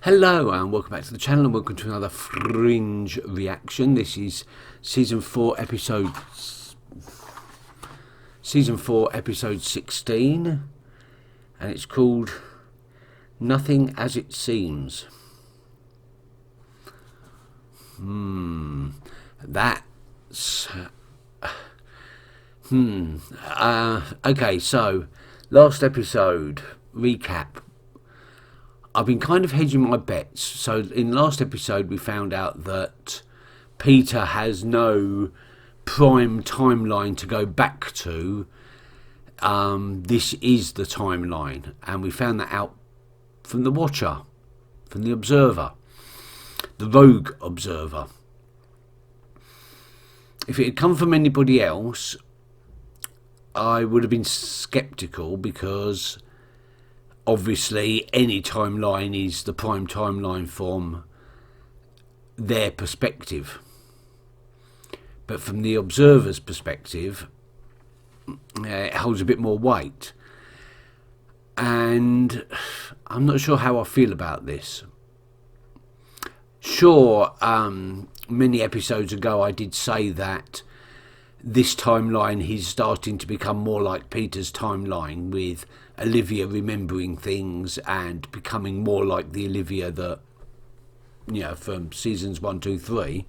Hello and welcome back to the channel and welcome to another Fringe reaction. This is season 4 episode 16 and it's called Nothing As It Seems. That's okay, so last episode recap. I've been kind of hedging my bets. So in last episode we found out that Peter has no prime timeline to go back to. This is the timeline, and we found that out from the Watcher, from the Observer, the Rogue Observer. If it had come from anybody else, I would have been sceptical, because obviously any timeline is the prime timeline from their perspective. But from the Observer's perspective, it holds a bit more weight. And I'm not sure how I feel about this. Sure, many episodes ago I did say that this timeline is starting to become more like Peter's timeline, with Olivia remembering things and becoming more like the Olivia that, you know, from seasons 1, 2, 3.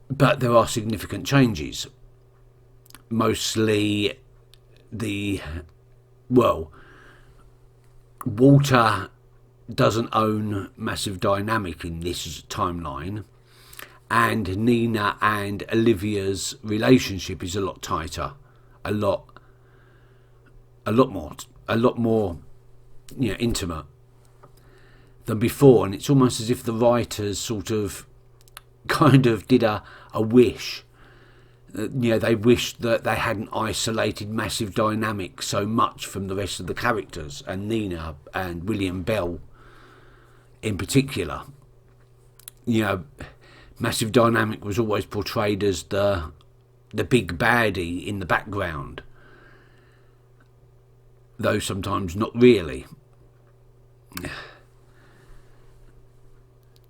But there are significant changes. Mostly Walter doesn't own Massive Dynamic in this timeline, and Nina and Olivia's relationship is a lot tighter, a lot more, you know, intimate than before. And it's almost as if the writers sort of kind of did a wish. You know, they wished that they hadn't isolated Massive Dynamic so much from the rest of the characters, and Nina and William Bell in particular. You know, Massive Dynamic was always portrayed as the big baddie in the background, though sometimes not really.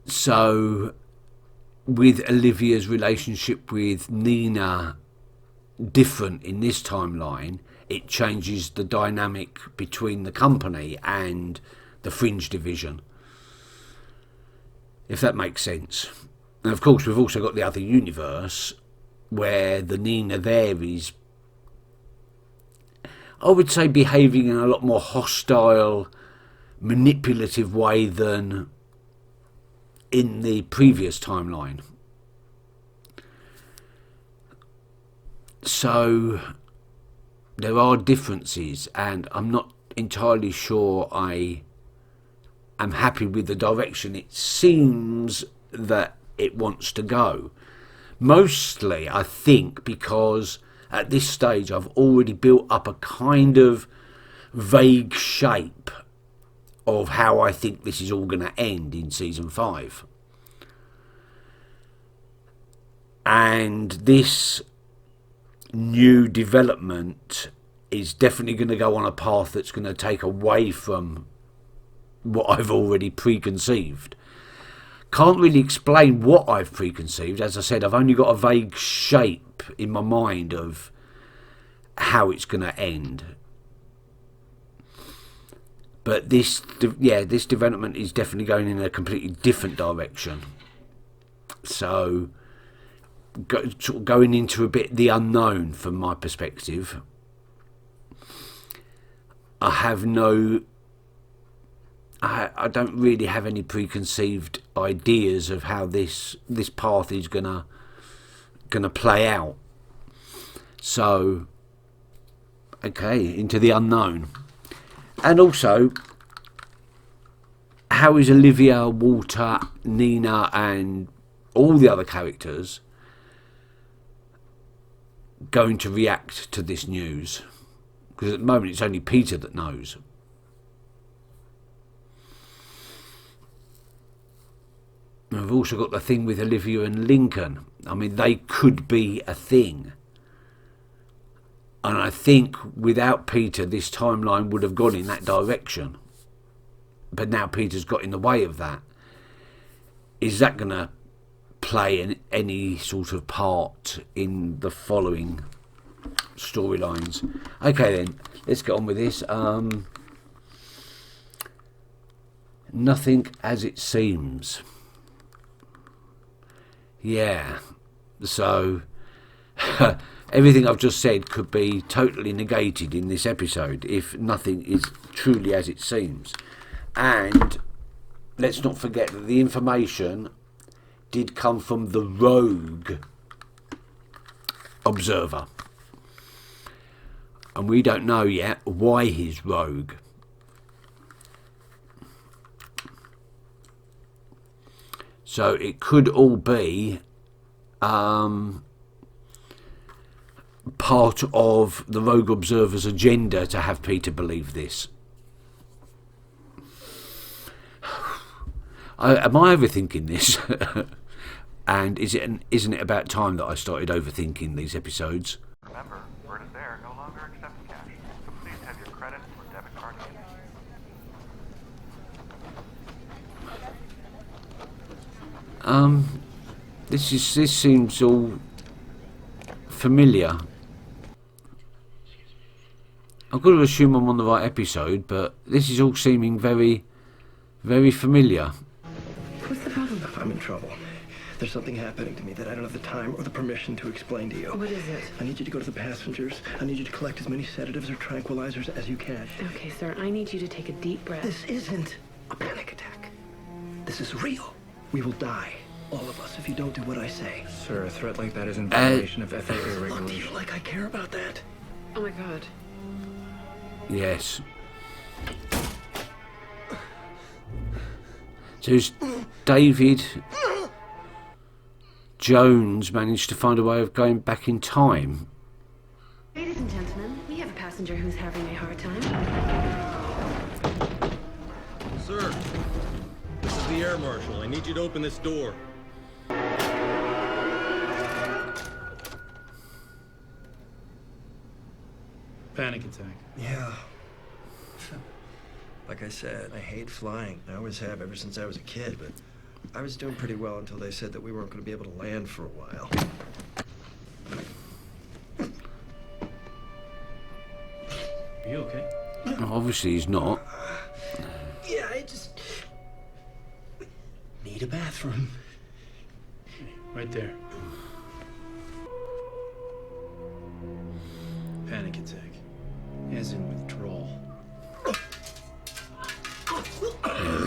So with Olivia's relationship with Nina different in this timeline, it changes the dynamic between the company and the Fringe division, if that makes sense. And of course we've also got the other universe where the Nina there is, I would say, behaving in a lot more hostile, manipulative way than in the previous timeline. So there are differences, and I'm not entirely sure I am happy with the direction it seems that it wants to go. Mostly, I think, because at this stage I've already built up a kind of vague shape of how I think this is all going to end in season 5. And this new development is definitely going to go on a path that's going to take away from what I've already preconceived. Can't really explain what I've preconceived. As I said, I've only got a vague shape in my mind of how it's going to end. But this development is definitely going in a completely different direction. So, sort of going into a bit the unknown from my perspective. I don't really have any preconceived ideas of how this path is gonna play out. So, okay, into the unknown. And also, how is Olivia, Walter, Nina and all the other characters going to react to this news? Because at the moment it's only Peter that knows. And we've also got the thing with Olivia and Lincoln. I mean, they could be a thing. And I think without Peter, this timeline would have gone in that direction. but now Peter's got in the way of that. Is that going to play any sort of part in the following storylines? Okay then, let's get on with this. Nothing as it seems. Yeah, so everything I've just said could be totally negated in this episode if nothing is truly as it seems. And let's not forget that the information did come from the rogue observer. And we don't know yet why he's rogue. So it could all be part of the rogue observer's agenda to have Peter believe this. Am I overthinking this? And isn't it about time that I started overthinking these episodes? Remember, Vertus Air no longer accepts cash, so please have your credit or debit card handy. This seems all familiar. I've got to assume I'm on the right episode, but this is all seeming very, very familiar. What's the problem? I'm in trouble. There's something happening to me that I don't have the time or the permission to explain to you. What is it? I need you to go to the passengers. I need you to collect as many sedatives or tranquilizers as you can. Okay, sir, I need you to take a deep breath. This isn't a panic attack. This is real. We will die, all of us, if you don't do what I say. Sir, a threat like that is in violation of FAA Look, do you regulations. like I care about that? Oh my god. Yes. So David Jones managed to find a way of going back in time. Ladies and gentlemen, we have a passenger who's having a hard time. Sir, this is the air marshal. I need you to open this door. Panic attack. Yeah. Like I said, I hate flying. I always have ever since I was a kid, but I was doing pretty well until they said that we weren't going to be able to land for a while. Are you okay? Obviously he's not. Yeah, I just need a bathroom. Right there. Panic attack. As in withdrawal.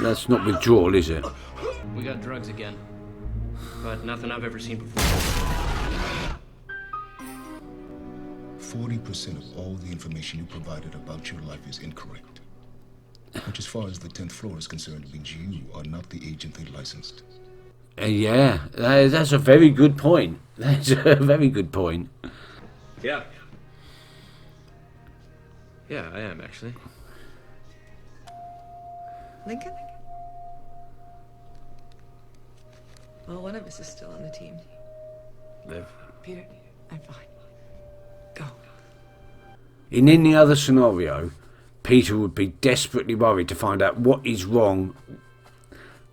That's not withdrawal, is it? We got drugs again, but nothing I've ever seen before. 40% of all the information you provided about your life is incorrect. Which, as far as the 10th floor is concerned, means you are not the agent they licensed. Yeah, that's a very good point. That's a very good point. Yeah. Yeah, I am actually. Lincoln? Well, one of us is still on the team. Liv. Peter, I'm fine. Go. In any other scenario, Peter would be desperately worried to find out what is wrong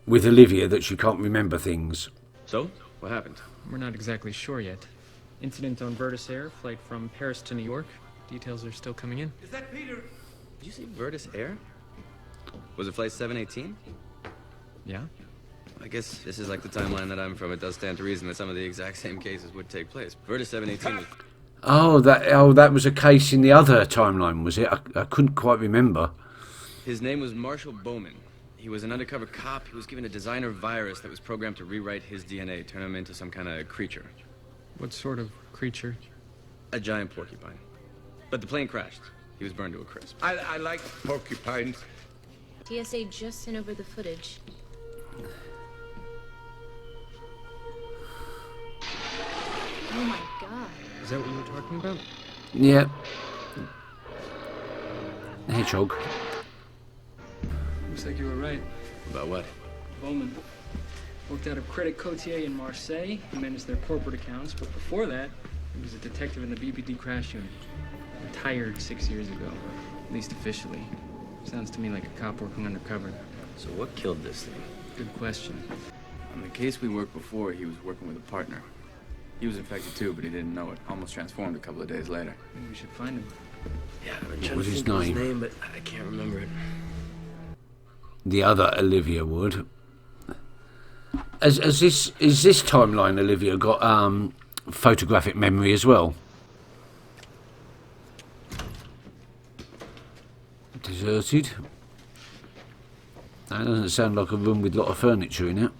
with Olivia that she can't remember things. So, what happened? We're not exactly sure yet. Incident on Vertus Air, flight from Paris to New York. Details are still coming in. Is that Peter? Did you say Vertus Air? Was it flight 718? Yeah? I guess this is like the timeline that I'm from. It does stand to reason that some of the exact same cases would take place. Vertus 718 was... Oh, that was a case in the other timeline, was it? I couldn't quite remember. His name was Marshall Bowman. He was an undercover cop. He was given a designer virus that was programmed to rewrite his DNA, turn him into some kind of creature. What sort of creature? A giant porcupine. But the plane crashed. He was burned to a crisp. I like porcupines. TSA just sent over the footage. Oh my god. Is that what you were talking about? Yeah. Hedgehog. Looks like you were right. About what? Bowman worked out of Credit Cotier in Marseille. He managed their corporate accounts, but before that, he was a detective in the BPD crash unit. Retired 6 years ago, at least officially. Sounds to me like a cop working undercover. So what killed this thing? Good question. On the case we worked before, he was working with a partner. He was infected too, but he didn't know it. Almost transformed a couple of days later. Maybe we should find him. Yeah, I've been What trying was to his think of his name? name, but I can't remember it. The other Olivia Wood. Is this timeline Olivia got photographic memory as well? Deserted. That doesn't sound like a room with a lot of furniture in it.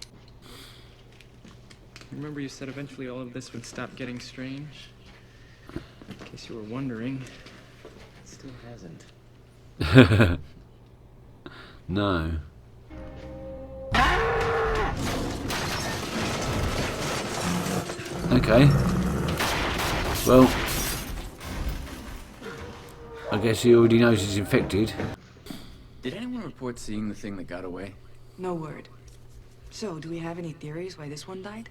Remember you said eventually all of this would stop getting strange? In case you were wondering, It still hasn't. No. Okay. Well, I guess he already knows he's infected. Did anyone report seeing the thing that got away? No word. So, do we have any theories why this one died?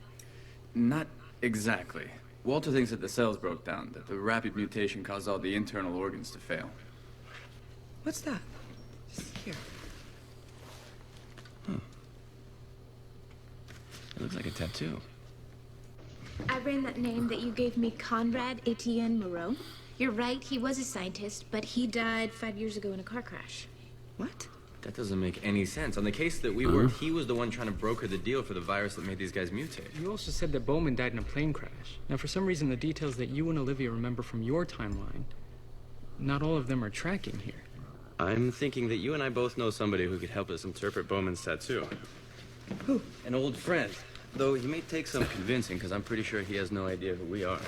Not exactly. Walter thinks that the cells broke down, that the rapid mutation caused all the internal organs to fail. What's that? Here. It looks like a tattoo. I ran that name that you gave me, Conrad Etienne Moreau. You're right, he was a scientist, but he died 5 years ago in a car crash. What? That doesn't make any sense. On the case that we worked, he was the one trying to broker the deal for the virus that made these guys mutate. you also said that Bowman died in a plane crash. Now, for some reason, the details that you and Olivia remember from your timeline, not all of them are tracking here. I'm thinking that you and I both know somebody who could help us interpret Bowman's tattoo. Who? An old friend. Though he may take some convincing, because I'm pretty sure he has no idea who we are.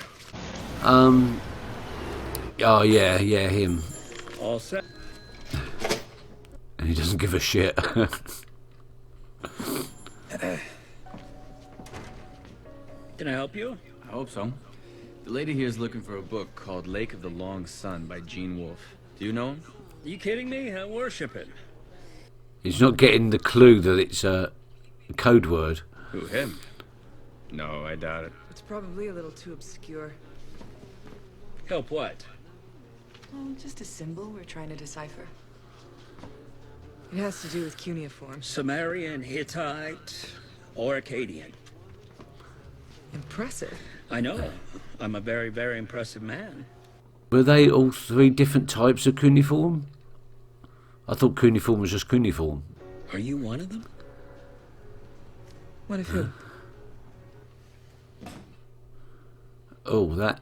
Oh yeah, him. All set. And he doesn't give a shit. Can I help you? I hope so. The lady here is looking for a book called Lake of the Long Sun by Gene Wolfe. Do you know him? You kidding me? I worship it. He's not getting the clue that it's a code word. Who, him? No, I doubt it. It's probably a little too obscure. Help what? Oh, just a symbol we're trying to decipher. It has to do with cuneiform. Sumerian, Hittite, or Akkadian. Impressive. I know. I'm a very, very impressive man. Were they all three different types of cuneiform? I thought cuneiform was just cuneiform. Are you one of them? One of who? Oh, that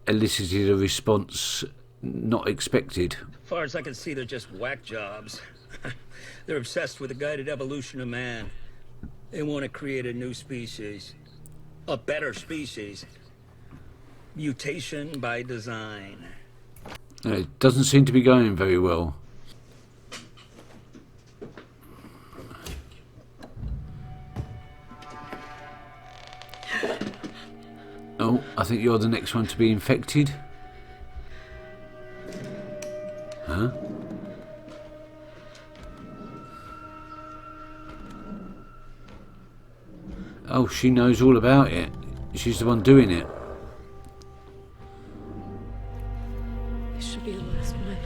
elicited a response not expected. As far as I can see, they're just whack jobs. They're obsessed with the guided evolution of man. They want to create a new species. A better species. Mutation by design. It doesn't seem to be going very well. Oh, I think you're the next one to be infected. Huh? Oh, she knows all about it. She's the one doing it. This should be the last one.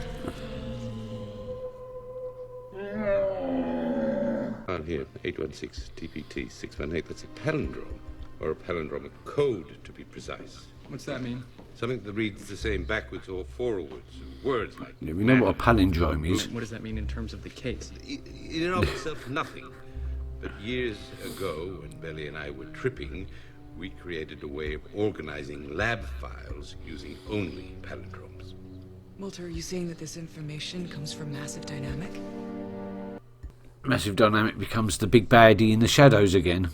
On here, 816 TPT 618. That's a palindrome, or a palindromic code to be precise. What's that mean? Something that reads the same backwards or forwards. Words like. Yeah, we know what a palindrome is. What does that mean in terms of the case? In and of itself, nothing. But years ago, when Belly and I were tripping, we created a way of organizing lab files using only palindromes. Walter, are you saying that this information comes from Massive Dynamic? Massive Dynamic becomes the big baddie in the shadows again.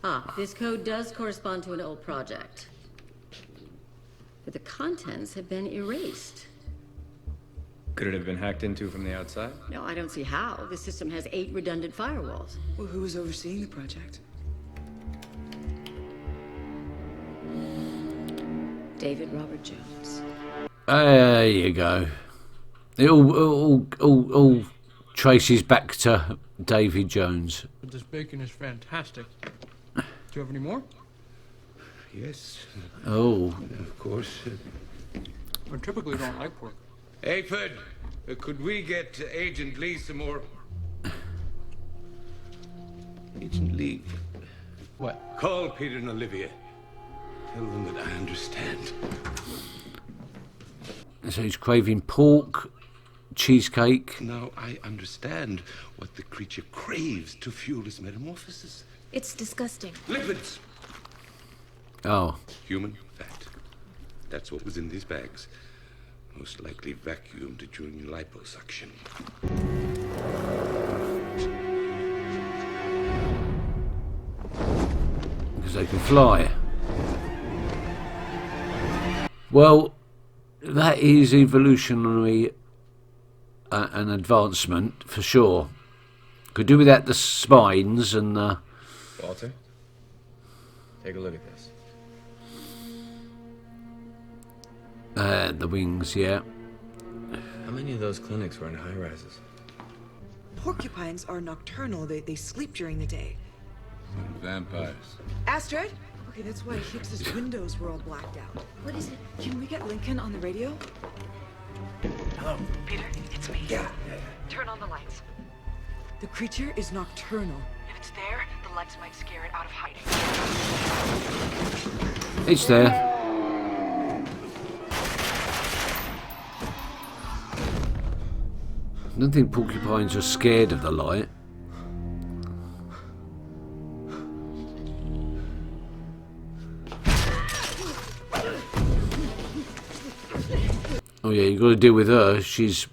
Ah, this code does correspond to an old project. But the contents have been erased. Could it have been hacked into from the outside? No, I don't see how. The system has 8 redundant firewalls. Well, who was overseeing the project? David Robert Jones. There you go. It all traces back to David Jones. This bacon is fantastic. Do you have any more? Yes. Oh. Of course. I typically don't like pork. Hey, Fred, could we get Agent Lee some more? Agent Lee. What? Call Peter and Olivia. Tell them that I understand. So he's craving pork, cheesecake. Now I understand what the creature craves to fuel its metamorphosis. It's disgusting. Lipids. Oh. Human fat. That's what was in these bags. Most likely vacuumed during liposuction. Because they can fly. Well, that is evolutionary an advancement for sure. Could do without the spines and the... Walter, take a look at this. The wings, yeah. How many of those clinics were in high rises? Porcupines are nocturnal. They sleep during the day. Vampires. Astrid? Okay, that's why Hicks's windows were all blacked out. What is it? Can we get Lincoln on the radio? Hello. Peter, it's me. Yeah. Turn on the lights. The creature is nocturnal. If it's there, the lights might scare it out of hiding. It's there. I don't think porcupines are scared of the light. Oh yeah, you got to deal with her. She's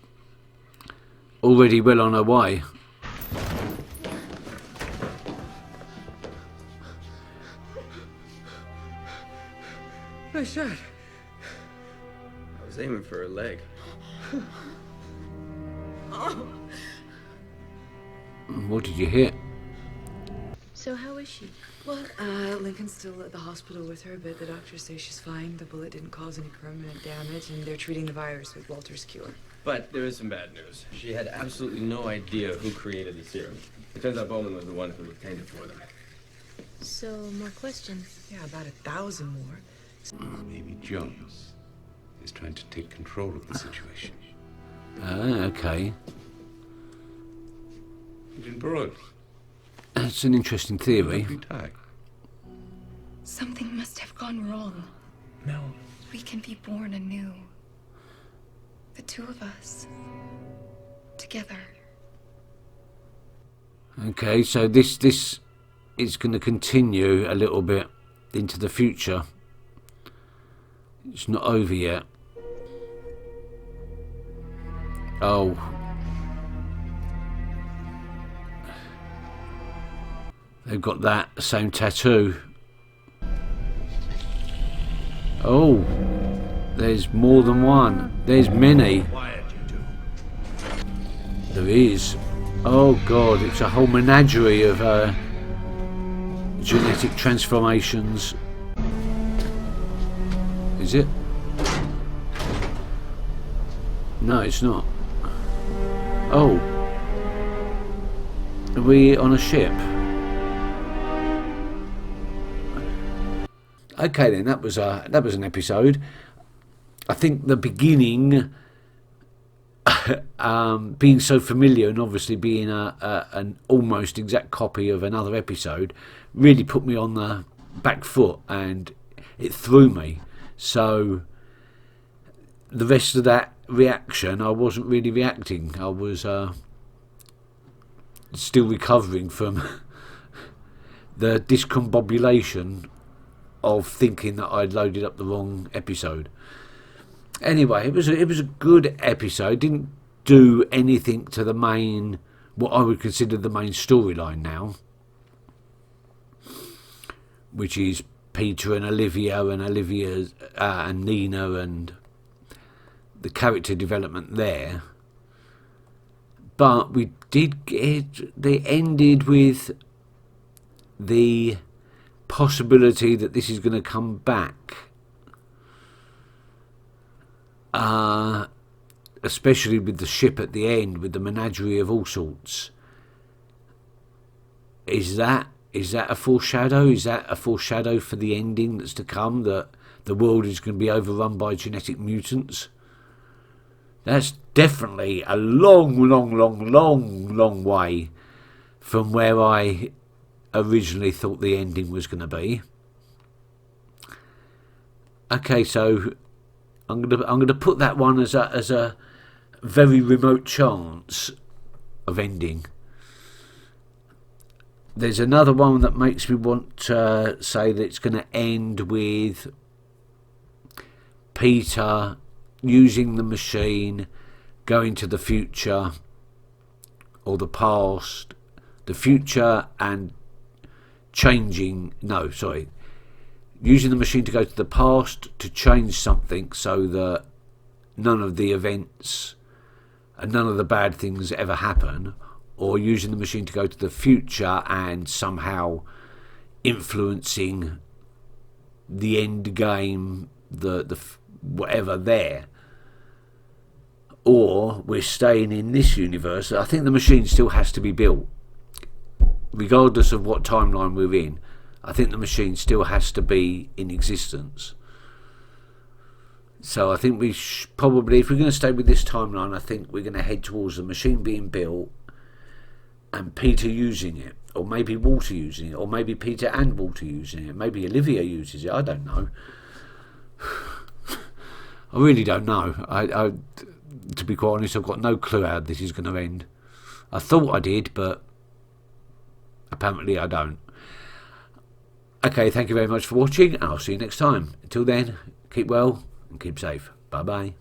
already well on her way. Nice shot. I was aiming for her leg. What did you hit? So how is she? Well, Lincoln's still at the hospital with her, but the doctors say she's fine. The bullet didn't cause any permanent damage, and they're treating the virus with Walter's cure. But there is some bad news. She had absolutely no idea who created the serum. It turns out Bowman was the one who obtained it for them. So, more questions? Yeah, about 1,000 more. Maybe Jones is trying to take control of the situation. Okay. Agent Broad. That's an interesting theory. Something must have gone wrong. No. We can be born anew. The two of us. Together. Okay, so this is going to continue a little bit into the future. It's not over yet. Oh. They've got that same tattoo. Oh. There's more than one. There's many. There is. Oh god, it's a whole menagerie of genetic transformations. Is it? No, it's not. Oh. Are we on a ship? Okay then, that was an episode. I think the beginning, being so familiar and obviously being an almost exact copy of another episode, really put me on the back foot and it threw me. So the rest of that reaction, I wasn't really reacting. I was still recovering from the discombobulation of thinking that I'd loaded up the wrong episode. Anyway, it was a good episode. Didn't do anything to the main, what I would consider the main storyline now, which is Peter and Olivia and Nina and the character development there. But we did get, they ended with the possibility that this is going to come back, especially with the ship at the end with the menagerie of all sorts. Is that a foreshadow? Is that a foreshadow for the ending that's to come, that the world is going to be overrun by genetic mutants? That's definitely a long way from where I originally thought the ending was going to be. Okay, so I'm gonna put that one as a very remote chance of ending. There's another one that makes me want to say that it's going to end with Peter using the machine, going to the future or the past, the future and using the machine to go to the past to change something so that none of the events and none of the bad things ever happen, or using the machine to go to the future and somehow influencing the end game, the whatever there. Or we're staying in this universe. I think the machine still has to be built, regardless of what timeline we're in. I think the machine still has to be in existence. So I think we probably, if we're going to stay with this timeline, I think we're going to head towards the machine being built and Peter using it, or maybe Walter using it, or maybe Peter and Walter using it, maybe Olivia uses it. I don't know. I really don't know. I to be quite honest, I've got no clue how this is going to end. I thought I did, but apparently I don't. Okay, thank you very much for watching, and I'll see you next time. Until then, keep well and keep safe. Bye bye.